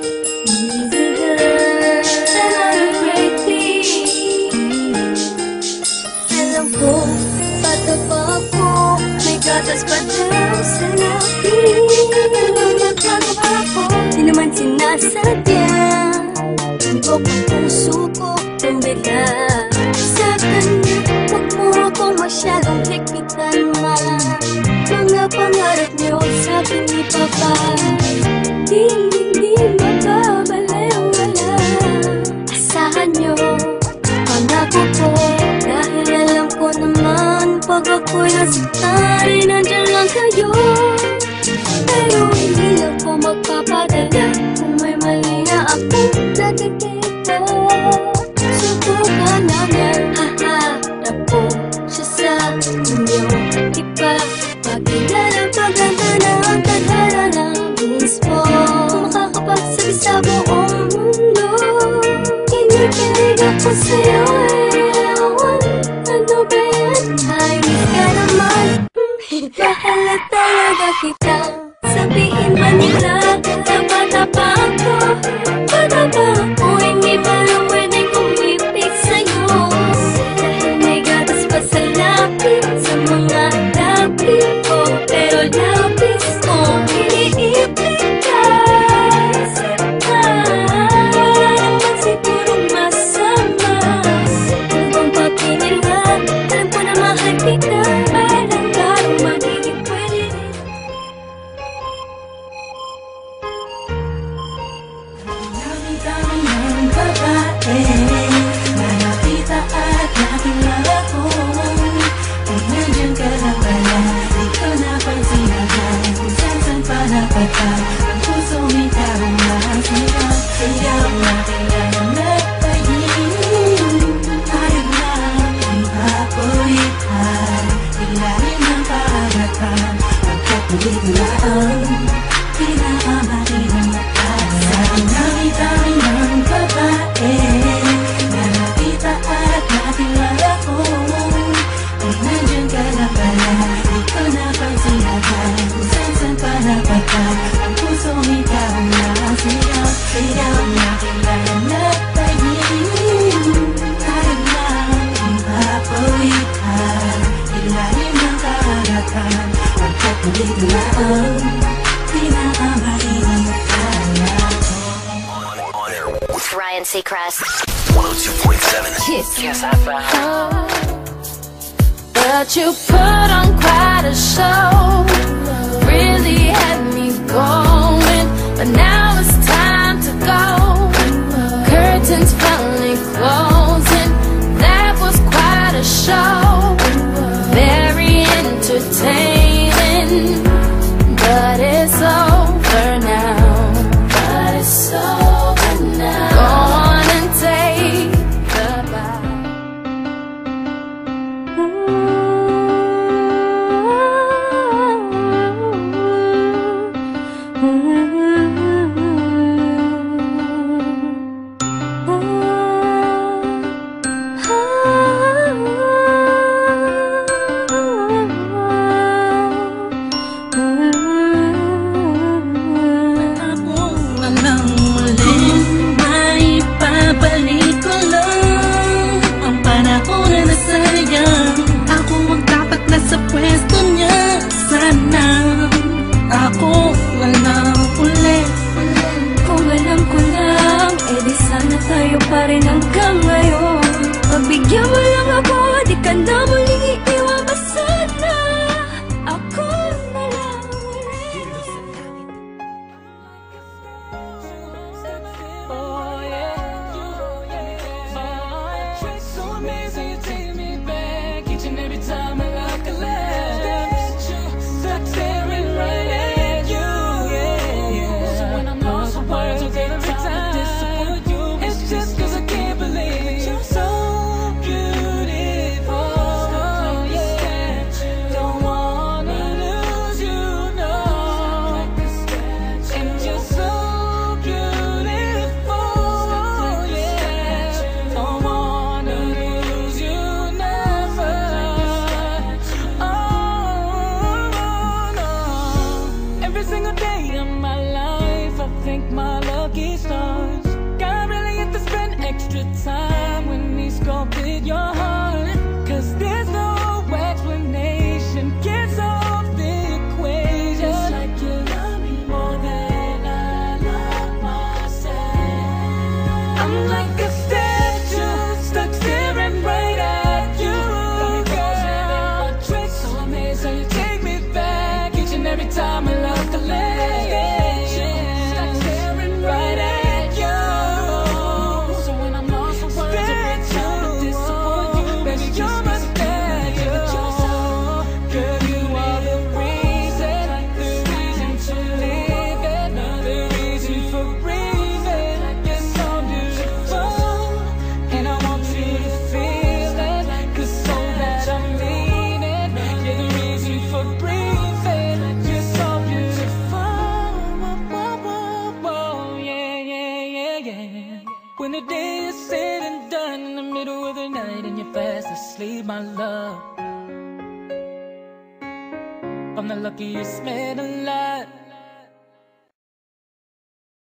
Easy girl, celebrate me. Alam ko, bata pa ako, may gatas pa daw sa labi. Nagbago pa ako, di naman sinasadya. Tumbok ang puso ko, tumbila sa kanya. Huwag mo akong masyadong hikitan ma. Mga pangarap niyo sa akin ni Papa, hindi magbabalewala. Asahan niyo, pangako ko, dahil alam ko naman pag ako'y nasaktan, nandyan lang kayo. Pero hindi ako magpapadala kung may mali na akong nakikita. Subukan namin, haharap ko siya sa inyo. Iba, pakilala paganda na ang tadhana na mismo. Kung makakapagsabi sa buong mundo, kinikilig ako sa'yo ewan. Ano ba yan? Ay, ka naman. Bahala talaga kita. Sabihin ba nila, bata pa ako, bata pa ako, hindi pa lang pwedeng kumipig sa'yo. Dahil may gatas pa sa lapis, sa mga lapis ko. Pero lapis ko, iniipit ka. Wala naman sigurong masama. Ano bang pakinilhan, alam ko na mahal kita. Alam lalo magiging pwede rin. Dami-dami ng babae, malapita at nakilala ko. Ay nandiyan ka na pala, di ko napansin agad. Kung saan pa napata, ang pusong ikaw ang nakasigaw. Sigaw na kailangan na pahingin. Tayo lang, di papulitan. Ilalim ng kaagatan, pagkatuloy na ang pinakamahinang nakasa. Dami-dami ng babae, malapita at nakilala ko. Ay nandiyan ka na pala, di ko napansin agad. Kung saan pa napata, ang pusong ikaw ang nakasigaw. Sigaw na kailangan na pahingin. Tayo lang, di papulitan. Ilalim ng kaagatan, pagkatuloy na ang pinakamahinang nakasa. It's Ryan Seacrest. 102.7 Kiss. Kiss FM. But you put on quite a show, really had me going, but now it's time to go. Curtains finally closing, that was quite a show. Very entertaining, but it's over now. But it's over now. Go on and take the bow. lucky stars. God really had to spend extra time when he sculpted your heart. Cause there's no explanation can solve the equation. It's like you love me more than I love myself. I'm like a statue stuck staring right at you, girl. So amazed how you take me back each and every time I love the land. Stuck staring right at you. So when I'm lost for words, every time I disappoint you, baby, you're my statue. Girl, you are the reason to live it, the reason for breathing. You're so beautiful, and I want you to feel it, cause so that I mean it. You're the reason for breathing. You're so beautiful. Yeah, yeah, yeah, yeah. When the day is said and done, in the middle of the night and you're fast asleep, my love, I'm the luckiest man alive.